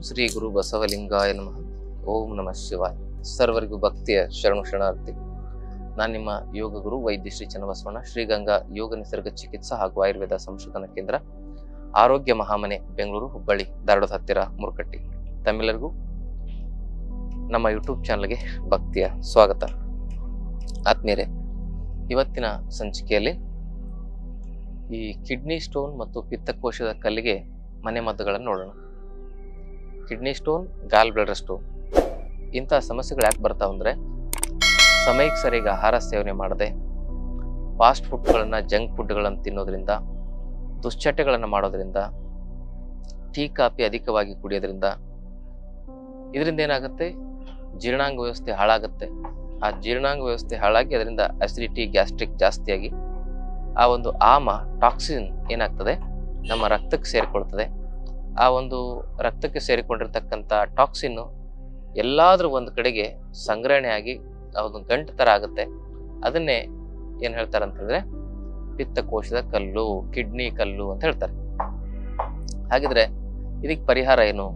ಶ್ರೀ ಗುರು ಬಸವಲಿಂಗಾಯ ನಮಃ. ಓಂ ನಮಃ ಶಿವಾಯ. ಸರ್ವರಿಗೂ ಭಕ್ತಿಯ ಶರಣು ಶರಣಾರ್ಥಿ. ನಾನು ನಿಮ್ಮ ಯೋಗ ಗುರು ವೈದ್ಯ ಶ್ರೀ ಚನ್ನಬಸವಣ್ಣ, ಶ್ರೀಗಂಗಾ ಯೋಗ ನಿಸರ್ಗ ಚಿಕಿತ್ಸಾ ಹಾಗೂ ಆಯುರ್ವೇದ ಸಂಶೋಧನಾ ಕೇಂದ್ರ, ಆರೋಗ್ಯ ಮಹಾಮನೆ, ಬೆಂಗಳೂರು, ಹುಬ್ಬಳ್ಳಿ, ಧಾರವಾಡದ ಹತ್ತಿರ ಮುರುಕಟ್ಟಿ. ತಮ್ಮೆಲ್ಲರಿಗೂ ನಮ್ಮ ಯೂಟ್ಯೂಬ್ ಚಾನಲ್ಗೆ ಭಕ್ತಿಯ ಸ್ವಾಗತ. ಆತ್ಮೀಯರೇ, ಇವತ್ತಿನ ಸಂಚಿಕೆಯಲ್ಲಿ ಈ ಕಿಡ್ನಿ ಸ್ಟೋನ್ ಮತ್ತು ಪಿತ್ತಕೋಶದ ಕಲ್ಲಿಗೆ ಮನೆ ಮದ್ದುಗಳನ್ನು ನೋಡೋಣ. ಕಿಡ್ನಿ ಸ್ಟೋನ್, ಗಾಲ್ ಬ್ಲಾಡರ್ ಸ್ಟೋನ್, ಇಂಥ ಸಮಸ್ಯೆಗಳು ಯಾಕೆ ಬರ್ತಾವಂದ್ರೆ ಸಮಯಕ್ಕೆ ಸರಿಯಾಗಿ ಆಹಾರ ಸೇವನೆ ಮಾಡದೆ, ಫಾಸ್ಟ್ ಫುಡ್ಗಳನ್ನು, ಜಂಕ್ ಫುಡ್ಗಳನ್ನು ತಿನ್ನೋದ್ರಿಂದ, ದುಶ್ಚಟಗಳನ್ನು ಮಾಡೋದ್ರಿಂದ, ಟೀ ಕಾಫಿ ಅಧಿಕವಾಗಿ ಕುಡಿಯೋದ್ರಿಂದ, ಇದರಿಂದ ಏನಾಗುತ್ತೆ, ಜೀರ್ಣಾಂಗ ವ್ಯವಸ್ಥೆ ಹಾಳಾಗುತ್ತೆ. ಆ ಜೀರ್ಣಾಂಗ ವ್ಯವಸ್ಥೆ ಹಾಳಾಗಿ ಅದರಿಂದ ಅಸಿಡಿಟಿ, ಗ್ಯಾಸ್ಟ್ರಿಕ್ ಜಾಸ್ತಿಯಾಗಿ ಆ ಒಂದು ಟಾಕ್ಸಿನ್ ಏನಾಗ್ತದೆ, ನಮ್ಮ ರಕ್ತಕ್ಕೆ ಸೇರಿಕೊಳ್ತದೆ. ಆ ಒಂದು ರಕ್ತಕ್ಕೆ ಸೇರಿಕೊಂಡಿರ್ತಕ್ಕಂಥ ಟಾಕ್ಸಿನ್ ಎಲ್ಲಾದ್ರೂ ಒಂದು ಕಡೆಗೆ ಸಂಗ್ರಹಣೆ ಆಗಿ ಒಂದು ಗಂಟು ಥರ ಆಗುತ್ತೆ. ಅದನ್ನೇ ಏನು ಹೇಳ್ತಾರೆ ಅಂತಂದ್ರೆ ಪಿತ್ತಕೋಶದ ಕಲ್ಲು, ಕಿಡ್ನಿ ಕಲ್ಲು ಅಂತ ಹೇಳ್ತಾರೆ. ಹಾಗಿದ್ರೆ ಇದಕ್ಕೆ ಪರಿಹಾರ ಏನು?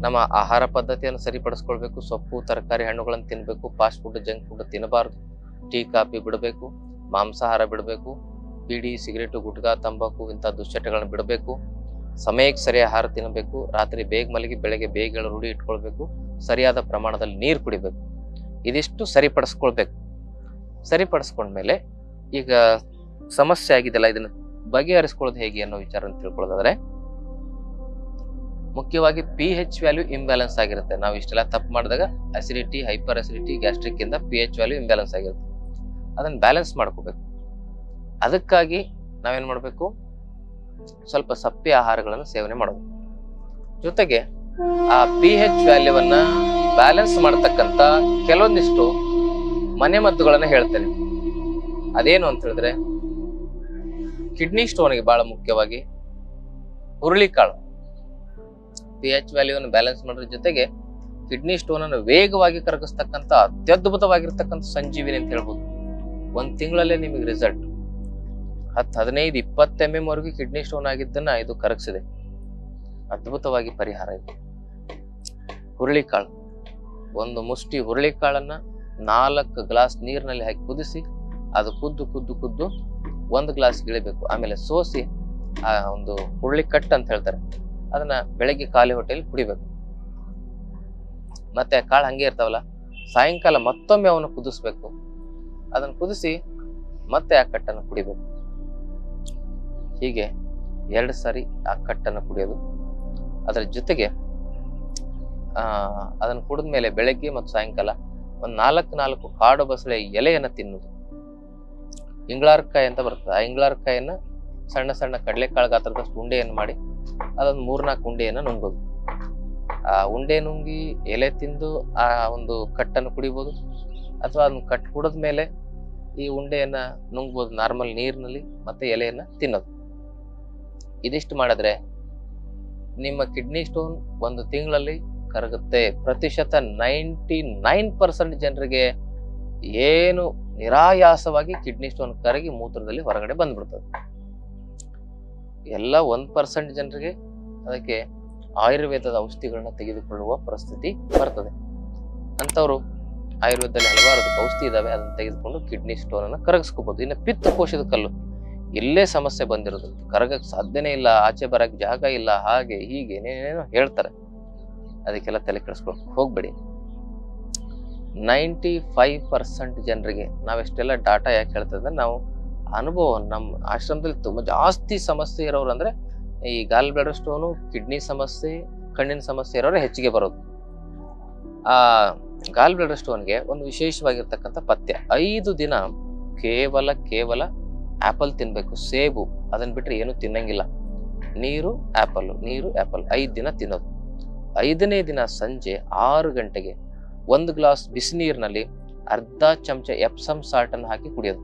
ನಮ್ಮ ಆಹಾರ ಪದ್ಧತಿಯನ್ನು ಸರಿಪಡಿಸ್ಕೊಳ್ಬೇಕು. ಸೊಪ್ಪು, ತರಕಾರಿ, ಹಣ್ಣುಗಳನ್ನು ತಿನ್ನಬೇಕು. ಫಾಸ್ಟ್ ಫುಡ್, ಜಂಕ್ ಫುಡ್ ತಿನ್ನಬಾರ್ದು. ಟೀ ಕಾಫಿ ಬಿಡಬೇಕು. ಮಾಂಸಾಹಾರ ಬಿಡಬೇಕು. ಬೀಡಿ, ಸಿಗರೇಟು, ಗುಟ್ಕಾ, ತಂಬಾಕು ಇಂಥ ದುಶ್ಚಟಗಳನ್ನು ಬಿಡಬೇಕು. ಸಮಯಕ್ಕೆ ಸರಿ ಆಹಾರ ತಿನ್ನಬೇಕು. ರಾತ್ರಿ ಬೇಗ ಮಲಗಿ ಬೆಳಗ್ಗೆ ಬೇಗ ರೂಢಿ ಇಟ್ಕೊಳ್ಬೇಕು. ಸರಿಯಾದ ಪ್ರಮಾಣದಲ್ಲಿ ನೀರು ಕುಡಿಬೇಕು. ಇದಿಷ್ಟು ಸರಿಪಡಿಸ್ಕೊಳ್ಬೇಕು. ಸರಿಪಡಿಸ್ಕೊಂಡ್ಮೇಲೆ ಈಗ ಸಮಸ್ಯೆ ಆಗಿದೆಲ್ಲ, ಇದನ್ನು ಬಗೆಹರಿಸ್ಕೊಳ್ಳೋದು ಹೇಗೆ ಅನ್ನೋ ವಿಚಾರ ತಿಳ್ಕೊಳ್ಳೋದಾದ್ರೆ, ಮುಖ್ಯವಾಗಿ pH ವ್ಯಾಲ್ಯೂ ಇಂಬ್ಯಾಲೆನ್ಸ್ ಆಗಿರುತ್ತೆ. ನಾವು ಇಷ್ಟೆಲ್ಲ ತಪ್ಪು ಮಾಡಿದಾಗ ಅಸಿಡಿಟಿ, ಹೈಪರ್ ಅಸಿಡಿಟಿ, ಗ್ಯಾಸ್ಟ್ರಿಕ್ ಇಂದ pH ವ್ಯಾಲ್ಯೂ ಇಂಬ್ಯಾಲೆನ್ಸ್ ಆಗಿರುತ್ತೆ. ಅದನ್ನ ಬ್ಯಾಲೆನ್ಸ್ ಮಾಡ್ಕೋಬೇಕು. ಅದಕ್ಕಾಗಿ ನಾವೇನ್ ಮಾಡ್ಬೇಕು, ಸ್ವಲ್ಪ ಸಪ್ಪೆ ಆಹಾರಗಳನ್ನು ಸೇವನೆ ಮಾಡಬೇಕು. ಜೊತೆಗೆ ಆ pH ವ್ಯಾಲ್ಯೂವನ್ನ ಬ್ಯಾಲೆನ್ಸ್ ಮಾಡತಕ್ಕಂತ ಕೆಲವೊಂದಿಷ್ಟು ಮನೆ ಮದ್ದುಗಳನ್ನ ಹೇಳ್ತೇನೆ. ಅದೇನು ಅಂತ ಹೇಳಿದ್ರೆ, ಕಿಡ್ನಿ ಸ್ಟೋನ್ಗೆ ಬಹಳ ಮುಖ್ಯವಾಗಿ ಹುರುಳಿಕಾಳು pH ವ್ಯಾಲ್ಯೂವನ್ನು ಬ್ಯಾಲೆನ್ಸ್ ಮಾಡೋದ್ರ ಜೊತೆಗೆ ಕಿಡ್ನಿ ಸ್ಟೋನ್ ಅನ್ನು ವೇಗವಾಗಿ ಕರಗಿಸ್ತಕ್ಕಂಥ ಅತ್ಯದ್ಭುತವಾಗಿರ್ತಕ್ಕಂಥ ಸಂಜೀವಿನಿ ಅಂತ ಹೇಳ್ಬೋದು. ಒಂದ್ ತಿಂಗಳಲ್ಲೇ ನಿಮಗೆ ರಿಸಲ್ಟ್ 10-15-20 mm ವರೆಗೂ ಕಿಡ್ನಿ ಸ್ಟೋನ್ ಆಗಿದ್ದನ್ನ ಇದು ಕರಗಿಸಿದೆ. ಅದ್ಭುತವಾಗಿ ಪರಿಹಾರ ಇದೆ. ಹುರುಳಿಕಾಳು, ಒಂದು ಮುಷ್ಟಿ ಹುರುಳಿಕಾಳನ್ನ 4 ಗ್ಲಾಸ್ ನೀರಿನಲ್ಲಿ ಹಾಕಿ ಕುದಿಸಿ, ಅದು ಕುದ್ದು 1 ಗ್ಲಾಸ್ ಇಳಿಬೇಕು. ಆಮೇಲೆ ಸೋಸಿ ಆ ಒಂದು ಹುರುಳಿ ಕಟ್ ಅಂತ ಹೇಳ್ತಾರೆ, ಅದನ್ನ ಬೆಳಗ್ಗೆ ಖಾಲಿ ಹೊಟ್ಟೆಯಲ್ಲಿ ಕುಡಿಬೇಕು. ಮತ್ತೆ ಕಾಳು ಹಂಗೆ ಇರ್ತಾವಲ್ಲ, ಸಾಯಂಕಾಲ ಮತ್ತೊಮ್ಮೆ ಅವನ್ನ ಕುದಿಸ್ಬೇಕು. ಅದನ್ನ ಕುದಿಸಿ ಮತ್ತೆ ಆ ಕಟ್ಟನ್ನು ಕುಡಿಬೇಕು. ಹೀಗೆ 2 ಸಾರಿ ಆ ಕಟ್ಟನ್ನು ಕುಡಿಯೋದು. ಅದರ ಜೊತೆಗೆ ಅದನ್ನು ಕುಡಿದ್ಮೇಲೆ ಬೆಳಗ್ಗೆ ಮತ್ತು ಸಾಯಂಕಾಲ ಒಂದು 4 ಕಾಡು ಬಸಳೆ ಎಲೆಯನ್ನ ತಿನ್ನುವುದು. ಇಂಗ್ಲಾರ್ಕಾಯಿ ಅಂತ ಬರ್ತದೆ. ಆ ಇಂಗ್ಲಾರ್ಕಾಯಿಯನ್ನ ಸಣ್ಣ ಸಣ್ಣ ಕಡಲೆಕಾಳು ಗಾತ್ರದಷ್ಟು ಉಂಡೆಯನ್ನು ಮಾಡಿ ಅದೊಂದು 3-4 ಉಂಡೆಯನ್ನ ನುಂಗೋದು. ಆ ಉಂಡೆ ನುಂಗಿ ಎಲೆ ತಿಂದು ಆ ಒಂದು ಕಟ್ಟನ್ನು ಕುಡಿಬೋದು. ಅಥವಾ ಅದನ್ನ ಕಟ್ ಕುಡಿದ್ಮೇಲೆ ಈ ಉಂಡೆಯನ್ನ ನುಂಗ್ಬೋದು ನಾರ್ಮಲ್ ನೀರಿನಲ್ಲಿ, ಮತ್ತೆ ಎಲೆಯನ್ನ ತಿನ್ನೋದು. ಇದಿಷ್ಟು ಮಾಡಿದ್ರೆ ನಿಮ್ಮ ಕಿಡ್ನಿ ಸ್ಟೋನ್ 1 ತಿಂಗಳಲ್ಲಿ ಕರಗುತ್ತೆ. ಪ್ರತಿಶತ 99% ಜನರಿಗೆ ಏನು ನಿರಾಯಾಸವಾಗಿ ಕಿಡ್ನಿ ಸ್ಟೋನ್ ಕರಗಿ ಮೂತ್ರದಲ್ಲಿ ಹೊರಗಡೆ ಬಂದ್ಬಿಡ್ತದೆ. ಎಲ್ಲ 1% ಜನರಿಗೆ ಅದಕ್ಕೆ ಆಯುರ್ವೇದದ ಔಷಧಿಗಳನ್ನ ತೆಗೆದುಕೊಳ್ಳುವ ಪರಿಸ್ಥಿತಿ ಬರ್ತದೆ. ಅಂಥವ್ರು ಆಯುರ್ವೇದದಲ್ಲಿ ಹಲವಾರು ಔಷಧಿ ಇದಾವೆ, ಅದನ್ನ ತೆಗೆದುಕೊಂಡು ಕಿಡ್ನಿ ಸ್ಟೋನ್ ಅನ್ನ ಕರಗಿಸ್ಕೋಬಹುದು. ಇನ್ನು ಪಿತ್ತಕೋಶದ ಕಲ್ಲು, ಇಲ್ಲೇ ಸಮಸ್ಯೆ ಬಂದಿರೋದು, ಕರಗಕ್ಕೆ ಸಾಧ್ಯನೇ ಇಲ್ಲ, ಆಚೆ ಬರಕ್ ಜಾಗ ಇಲ್ಲ, ಹಾಗೆ ಹೀಗೆ ಏನೇನೋ ಹೇಳ್ತಾರೆ. ಅದಕ್ಕೆಲ್ಲ ತಲೆ ಕೆಡಿಸ್ಕೊಳಕ್ ಹೋಗ್ಬೇಡಿ. 95% ಜನರಿಗೆ ನಾವೆಷ್ಟೆಲ್ಲ ಡಾಟಾ ಯಾಕೆ ಹೇಳ್ತದೆ, ನಾವು ಅನುಭವ, ನಮ್ಮ ಆಶ್ರಮದಲ್ಲಿ ತುಂಬಾ ಜಾಸ್ತಿ ಸಮಸ್ಯೆ ಇರೋರು ಅಂದ್ರೆ ಈ ಗಾಲ್ ಬ್ಲಾಡರ್ ಸ್ಟೋನು, ಕಿಡ್ನಿ ಸಮಸ್ಯೆ, ಕಣ್ಣಿನ ಸಮಸ್ಯೆ ಇರೋರು ಹೆಚ್ಚಿಗೆ ಬರೋದು. ಆ ಗಾಲ್ ಬ್ಲಾಡರ್ ಸ್ಟೋನ್ಗೆ ಒಂದು ವಿಶೇಷವಾಗಿರ್ತಕ್ಕಂಥ ಪಥ್ಯ, 5 ದಿನ ಕೇವಲ ಆಪಲ್ ತಿನ್ಬೇಕು, ಸೇಬು, ಅದನ್ನ ಬಿಟ್ರೆ ಏನು ತಿನ್ನಂಗಿಲ್ಲ. ನೀರು ಆಪಲ್ 5 ದಿನ ತಿನ್ನೋದು. 5ನೇ ದಿನ ಸಂಜೆ 6 ಗಂಟೆಗೆ 1 ಗ್ಲಾಸ್ ಬಿಸಿ ನೀರಿನಲ್ಲಿ ಅರ್ಧ ಚಮಚ ಎಪ್ಸಮ್ ಸಾಲ್ಟ್ ಅನ್ನು ಹಾಕಿ ಕುಡಿಯೋದು.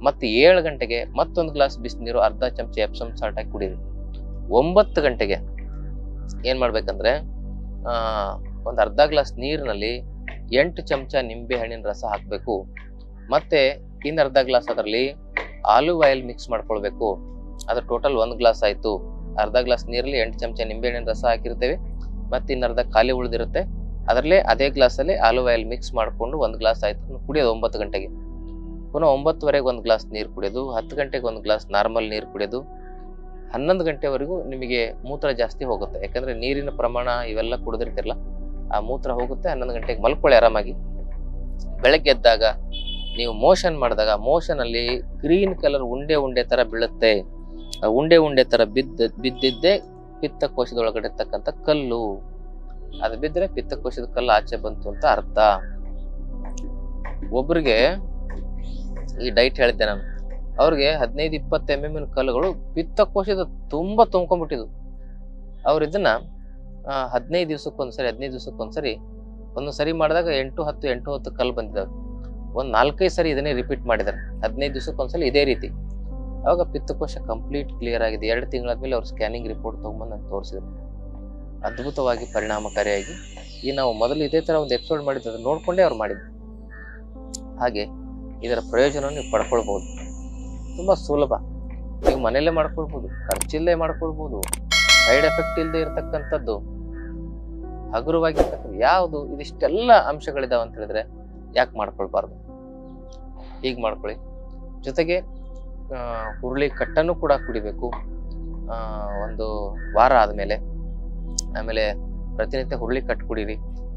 ಮತ್ತೆ 7 ಗಂಟೆಗೆ ಮತ್ತೊಂದು ಗ್ಲಾಸ್ ಬಿಸಿನೀರು, ಅರ್ಧ ಚಮಚ ಎಪ್ಸಮ್ ಸಾಲ್ಟ್ ಹಾಕಿ ಕುಡಿಯೋದು. 9 ಗಂಟೆಗೆ ಏನ್ ಮಾಡ್ಬೇಕಂದ್ರೆ ಒಂದು ಅರ್ಧ ಗ್ಲಾಸ್ ನೀರಿನಲ್ಲಿ 8 ಚಮಚ ನಿಂಬೆ ಹಣ್ಣಿನ ರಸ ಹಾಕ್ಬೇಕು. ಮತ್ತೆ ಇನ್ನು ಅರ್ಧ ಗ್ಲಾಸ್ ಅದರಲ್ಲಿ ಆಲಿವ್ ಆಯಿಲ್ ಮಿಕ್ಸ್ ಮಾಡ್ಕೊಳ್ಬೇಕು. ಅದ್ರ ಟೋಟಲ್ 1 ಗ್ಲಾಸ್ ಆಯ್ತು. ಅರ್ಧ ಗ್ಲಾಸ್ ನೀರಲ್ಲಿ 8 ಚಮಚ ನಿಂಬೆ ಹಣ್ಣಿನ ರಸ ಹಾಕಿರ್ತೇವೆ. ಮತ್ತೆ ಇನ್ನರ್ಧ ಖಾಲಿ ಉಳಿದಿರುತ್ತೆ. ಅದರಲ್ಲೇ ಅದೇ ಗ್ಲಾಸಲ್ಲಿ ಆಲಿವ್ ಆಯಿಲ್ ಮಿಕ್ಸ್ ಮಾಡಿಕೊಂಡು 1 ಗ್ಲಾಸ್ ಆಯ್ತು ಕುಡಿಯೋದು 9 ಗಂಟೆಗೆ. ಪುನಃ 9:30ಗೆ 1 ಗ್ಲಾಸ್ ನೀರು ಕುಡಿಯೋದು, 10 ಗಂಟೆಗೆ 1 ಗ್ಲಾಸ್ ನಾರ್ಮಲ್ ನೀರು ಕುಡಿಯೋದು. 11 ಗಂಟೆವರೆಗೂ ನಿಮಗೆ ಮೂತ್ರ ಜಾಸ್ತಿ ಹೋಗುತ್ತೆ, ಯಾಕಂದ್ರೆ ನೀರಿನ ಪ್ರಮಾಣ ಇವೆಲ್ಲ ಕುಡಿದಿರ್ತಿರಲ್ಲ, ಆ ಮೂತ್ರ ಹೋಗುತ್ತೆ. 11 ಗಂಟೆಗೆ ಮಲ್ಕೊಳ್ಳಿ ಆರಾಮಾಗಿ. ಬೆಳಗ್ಗೆ ಎದ್ದಾಗ ನೀವು ಮೋಷನ್ ಮಾಡಿದಾಗ ಮೋಷನ್ ಅಲ್ಲಿ ಗ್ರೀನ್ ಕಲರ್ ಉಂಡೆ ತರ ಬೀಳುತ್ತೆ. ಆ ಉಂಡೆ ತರ ಬಿದ್ದಿದ್ದೇ ಪಿತ್ತಕೋಶದೊಳಗಡೆ ಇರ್ತಕ್ಕಂಥ ಕಲ್ಲು. ಅದು ಬಿದ್ದರೆ ಪಿತ್ತಕೋಶದ ಕಲ್ಲು ಆಚೆ ಬಂತು ಅಂತ ಅರ್ಥ. ಒಬ್ರಿಗೆ ಈ ಡೈಟ್ ಹೇಳಿದ್ದೆ ನಾನು, ಅವ್ರಿಗೆ 15-20 mm ಕಲ್ಲುಗಳು ಪಿತ್ತಕೋಶದ ತುಂಬಾ ತುಂಬ್ಕೊಂಡ್ಬಿಟ್ಟಿದ್ವು. ಅವ್ರು ಇದನ್ನ 15 ದಿವಸಕ್ಕೊಂದ್ಸರಿ ಒಂದು ಸರಿ ಮಾಡಿದಾಗ 8-10 ಕಲ್ಲು ಬಂದಿದ್ದಾವೆ. ಒಂದು 4-5 ಸರಿ ಇದನ್ನೇ ರಿಪೀಟ್ ಮಾಡಿದ್ದಾರೆ, 15 ದಿವಸಕ್ಕೊಂದ್ಸಲಿ ಇದೇ ರೀತಿ. ಅವಾಗ ಪಿತ್ತಕೋಶ ಕಂಪ್ಲೀಟ್ ಕ್ಲಿಯರ್ ಆಗಿದೆ. 2 ತಿಂಗಳಾದ್ಮೇಲೆ ಅವ್ರು ಸ್ಕ್ಯಾನಿಂಗ್ ರಿಪೋರ್ಟ್ ತಗೊಂಡ್ಬಂದು ನಾನು ತೋರಿಸಿದ್ರು. ಅದ್ಭುತವಾಗಿ ಪರಿಣಾಮಕಾರಿಯಾಗಿ ಈ ನಾವು ಮೊದಲು ಇದೇ ತರ ಒಂದು ಎಪಿಸೋಡ್ ಮಾಡಿದ್ದು ಅದನ್ನ ನೋಡ್ಕೊಂಡೇ ಅವ್ರು ಮಾಡಿದ್ರು. ಹಾಗೆ ಇದರ ಪ್ರಯೋಜನವನ್ನು ನೀವು ಪಡ್ಕೊಳ್ಬಹುದು. ತುಂಬಾ ಸುಲಭ, ನೀವು ಮನೆಯಲ್ಲೇ ಮಾಡ್ಕೊಳ್ಬಹುದು, ಖರ್ಚಿಲ್ಲದೆ ಮಾಡ್ಕೊಳ್ಬಹುದು, ಸೈಡ್ ಎಫೆಕ್ಟ್ ಇಲ್ಲದೆ ಇರತಕ್ಕಂಥದ್ದು, ಹಗುರವಾಗಿರ್ತಕ್ಕಂಥ ಯಾವುದು. ಇದಿಷ್ಟೆಲ್ಲ ಅಂಶಗಳಿದಾವೆ ಅಂತ ಹೇಳಿದ್ರೆ ಯಾಕೆ ಮಾಡ್ಕೊಳ್ಬಾರ್ದು? ಹೀಗೆ ಮಾಡ್ಕೊಳ್ಳಿ. ಜೊತೆಗೆ ಹುರುಳಿ ಕಟ್ಟನ್ನು ಕೂಡ ಕುಡಿಬೇಕು 1 ವಾರ ಆದ್ಮೇಲೆ. ಆಮೇಲೆ ಪ್ರತಿನಿತ್ಯ ಹುರುಳಿ ಕಟ್ಟು ಕುಡೀರಿ.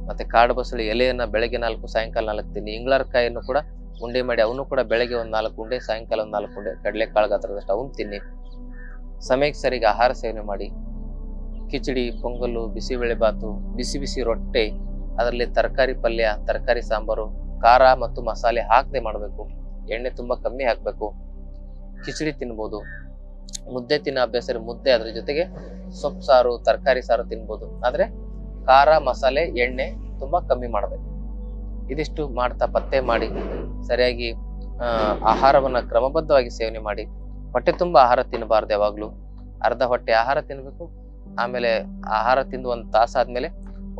ಮತ್ತೆ ಕಾಡು ಬಸಳೆ ಎಲೆಯನ್ನ ಬೆಳಗ್ಗೆ 4 ಸಾಯಂಕಾಲ 4 ತಿನ್ನಿ. ಇಂಗ್ಳರ್ಕಾಯನ್ನು ಕೂಡ ಉಂಡೆ ಮಾಡಿ ಅವನು ಕೂಡ ಬೆಳಗ್ಗೆ 1 4 ಉಂಡೆ, ಸಾಯಂಕಾಲ 1 4 ಉಂಡೆ, ಕಡಲೆಕಾಳು ಗಾತ್ರದಷ್ಟು ಅವನು ತಿನ್ನಿ. ಸಮಯಕ್ಕೆ ಸರಿಗೆ ಆಹಾರ ಸೇವನೆ ಮಾಡಿ. ಕಿಚಡಿ, ಪೊಂಗಲ್ಲು, ಬಿಸಿಬೇಳೆ ಬಾತು, ಬಿಸಿ ರೊಟ್ಟೆ, ಅದರಲ್ಲಿ ತರಕಾರಿ ಪಲ್ಯ, ತರಕಾರಿ ಸಾಂಬಾರು, ಖಾರ ಮತ್ತು ಮಸಾಲೆ ಹಾಕದೆ ಮಾಡಬೇಕು. ಎಣ್ಣೆ ತುಂಬಾ ಕಮ್ಮಿ ಹಾಕಬೇಕು. ಕಿಚಡಿ ತಿನ್ಬೋದು. ಮುದ್ದೆ ತಿನ್ನೋ ಅಭ್ಯಾಸ ಮುದ್ದೆ, ಅದ್ರ ಜೊತೆಗೆ ಸೊಪ್ಪು ಸಾರು, ತರಕಾರಿ ಸಾರು ತಿನ್ಬೋದು. ಆದ್ರೆ ಖಾರ, ಮಸಾಲೆ, ಎಣ್ಣೆ ತುಂಬಾ ಕಮ್ಮಿ ಮಾಡಬೇಕು. ಇದಿಷ್ಟು ಮಾಡ್ತಾ ಪತ್ತೆ ಮಾಡಿ ಸರಿಯಾಗಿ ಆಹಾರವನ್ನ ಕ್ರಮಬದ್ಧವಾಗಿ ಸೇವನೆ ಮಾಡಿ. ಹೊಟ್ಟೆ ತುಂಬಾ ಆಹಾರ ತಿನ್ನಬಾರ್ದು. ಯಾವಾಗ್ಲೂ ಅರ್ಧ ಹೊಟ್ಟೆ ಆಹಾರ ತಿನ್ಬೇಕು. ಆಮೇಲೆ ಆಹಾರ ತಿಂದು 1 ತಾಸಾದ್ಮೇಲೆ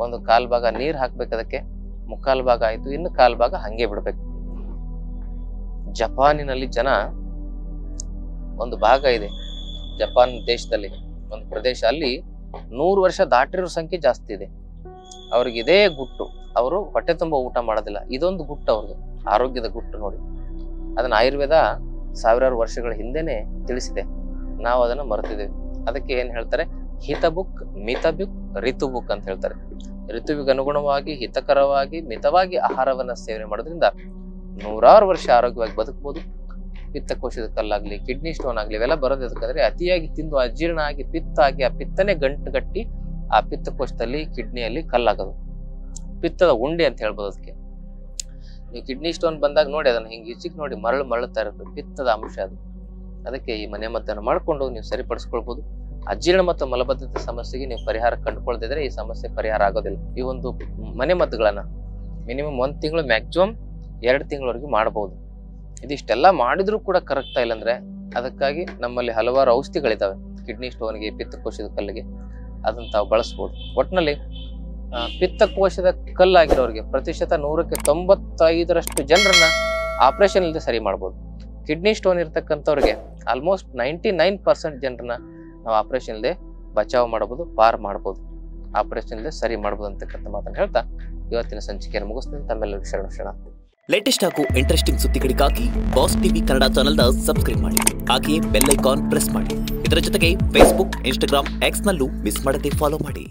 1/4 ಭಾಗ ನೀರ್ ಹಾಕ್ಬೇಕು. ಅದಕ್ಕೆ 3/4 ಭಾಗ ಆಯ್ತು, ಇನ್ನು 1/4 ಭಾಗ ಹಂಗೆ ಬಿಡ್ಬೇಕು. ಜಪಾನಿನಲ್ಲಿ ಜನ ಒಂದು ಭಾಗ ಇದೆ, ಜಪಾನ್ ದೇಶದಲ್ಲಿ ಒಂದು ಪ್ರದೇಶ, ಅಲ್ಲಿ 100 ವರ್ಷ ದಾಟಿರೋ ಸಂಖ್ಯೆ ಜಾಸ್ತಿ ಇದೆ. ಅವ್ರಿಗೆ ಇದೇ ಗುಟ್ಟು, ಅವರು ಹೊಟ್ಟೆ ತುಂಬಾ ಊಟ ಮಾಡೋದಿಲ್ಲ. ಇದೊಂದು ಗುಟ್ಟು ಅವ್ರದ್ದು, ಆರೋಗ್ಯದ ಗುಟ್ಟು ನೋಡಿ. ಅದನ್ನ ಆಯುರ್ವೇದ 1000 ವರ್ಷಗಳ ಹಿಂದೆನೆ ತಿಳಿಸಿದೆ, ನಾವು ಅದನ್ನ ಮರೆತಿದ್ದೇವೆ. ಅದಕ್ಕೆ ಏನ್ ಹೇಳ್ತಾರೆ, ಹಿತಬುಕ್, ಮಿತಬುಕ್, ಋತುಬುಕ್ ಅಂತ ಹೇಳ್ತಾರೆ. ಋತುವಿಗೆ ಅನುಗುಣವಾಗಿ ಹಿತಕರವಾಗಿ ಮಿತವಾಗಿ ಆಹಾರವನ್ನ ಸೇವನೆ ಮಾಡೋದ್ರಿಂದ 100 ವರ್ಷ ಆರೋಗ್ಯವಾಗಿ ಬದುಕಬಹುದು. ಪಿತ್ತಕೋಶದ ಕಲ್ಲಾಗ್ಲಿ, ಕಿಡ್ನಿ ಸ್ಟೋನ್ ಆಗ್ಲಿ, ಇವೆಲ್ಲ ಬರೋದು ಯಾಕಂದ್ರೆ ಅತಿಯಾಗಿ ತಿಂದು ಅಜೀರ್ಣ ಆಗಿ ಪಿತ್ತ ಆಗಿ ಆ ಪಿತ್ತನೆ ಗಂಟು ಗಟ್ಟಿ ಆ ಪಿತ್ತಕೋಶದಲ್ಲಿ ಕಿಡ್ನಿಯಲ್ಲಿ ಕಲ್ಲಾಗೋದು. ಪಿತ್ತದ ಉಂಡೆ ಅಂತ ಹೇಳ್ಬೋದು ಅದಕ್ಕೆ. ನೀವು ಕಿಡ್ನಿ ಸ್ಟೋನ್ ಬಂದಾಗ ನೋಡಿ, ಅದನ್ನ ಹಿಂಗೆ ಈಚಿಗೆ ನೋಡಿ ಮರಳುತ್ತಾ ಇರುತ್ತೆ, ಪಿತ್ತದ ಅಂಶ ಅದು. ಅದಕ್ಕೆ ಈ ಮನೆ ಮದ್ದನ್ನು ಮಾಡ್ಕೊಂಡು ನೀವು ಸರಿಪಡಿಸ್ಕೊಳ್ಬಹುದು. ಅಜೀರ್ಣ ಮತ್ತು ಮಲಬದ್ಧತೆ ಸಮಸ್ಯೆಗೆ ನೀವು ಪರಿಹಾರ ಕಂಡುಕೊಳ್ಳದಿದ್ರೆ ಈ ಸಮಸ್ಯೆ ಪರಿಹಾರ ಆಗೋದಿಲ್ಲ. ಈ ಒಂದು ಮನೆ ಮದ್ದುಗಳನ್ನ ಮಿನಿಮಮ್ 1 ತಿಂಗಳು, ಮ್ಯಾಕ್ಸಿಮಮ್ 2 ತಿಂಗಳವರೆಗೂ ಮಾಡಬಹುದು. ಇದಿಷ್ಟೆಲ್ಲ ಮಾಡಿದ್ರೂ ಕೂಡ ಕರೆಕ್ಟ್ ಇಲ್ಲ ಅಂದ್ರೆ ಅದಕ್ಕಾಗಿ ನಮ್ಮಲ್ಲಿ ಹಲವಾರು ಔಷಧಿಗಳಿದಾವೆ. ಕಿಡ್ನಿ ಸ್ಟೋನ್ಗೆ, ಪಿತ್ತಕೋಶದ ಕಲ್ಲಿಗೆ, ಅದನ್ನ ತಾವು ಬಳಸ್ಬೋದು. ಒಟ್ಟಿನಲ್ಲಿ ಪಿತ್ತಕೋಶದ ಕಲ್ಲಾಗಿರೋರಿಗೆ ಪ್ರತಿಶತ 100ಕ್ಕೆ 95ರಷ್ಟು ಜನರನ್ನ ಆಪರೇಷನ್ ಇಲ್ಲದೆ ಸರಿ ಮಾಡ್ಬೋದು. ಕಿಡ್ನಿ ಸ್ಟೋನ್ ಇರ್ತಕ್ಕಂಥವ್ರಿಗೆ ಆಲ್ಮೋಸ್ಟ್ 99% ಜನರನ್ನ ನಾವು ಆಪರೇಷನ್ ಇಲ್ಲದೆ ಬಚಾವ್ ಮಾಡಬಹುದು, ಪಾರ್ ಮಾಡಬಹುದು, ಆಪರೇಷನ್ ಇಲ್ಲದೆ ಸರಿ ಮಾಡಬಹುದು ಅಂತಕ್ಕಂಥ ಮಾತನ್ನು ಹೇಳ್ತಾ ಇವತ್ತಿನ ಸಂಚಿಕೆಯನ್ನು ಮುಗಿಸ್ತೀನಿ. ತಮ್ಮೆಲ್ಲರಿಗೂ ಶರಣ. ಲೇಟೆಸ್ಟ್ ಹಾಗೂ ಇಂಟ್ರೆಸ್ಟಿಂಗ್ ಸುದ್ದಿಗಳಿಗಾಗಿ ಬಾಸ್ ಟಿವಿ ಕನ್ನಡ ಚಾನೆಲ್ನ ಸಬ್ಸ್ಕ್ರೈಬ್ ಮಾಡಿ. ಹಾಗೆಯೇ ಬೆಲ್ ಐಕಾನ್ ಪ್ರೆಸ್ ಮಾಡಿ. ಇದರ ಜೊತೆಗೆ ಫೇಸ್ಬುಕ್, ಇನ್ಸ್ಟಾಗ್ರಾಮ್, ಎಕ್ಸ್ ನಲ್ಲೂ ಮಿಸ್ ಮಾಡದೆ ಫಾಲೋ ಮಾಡಿ.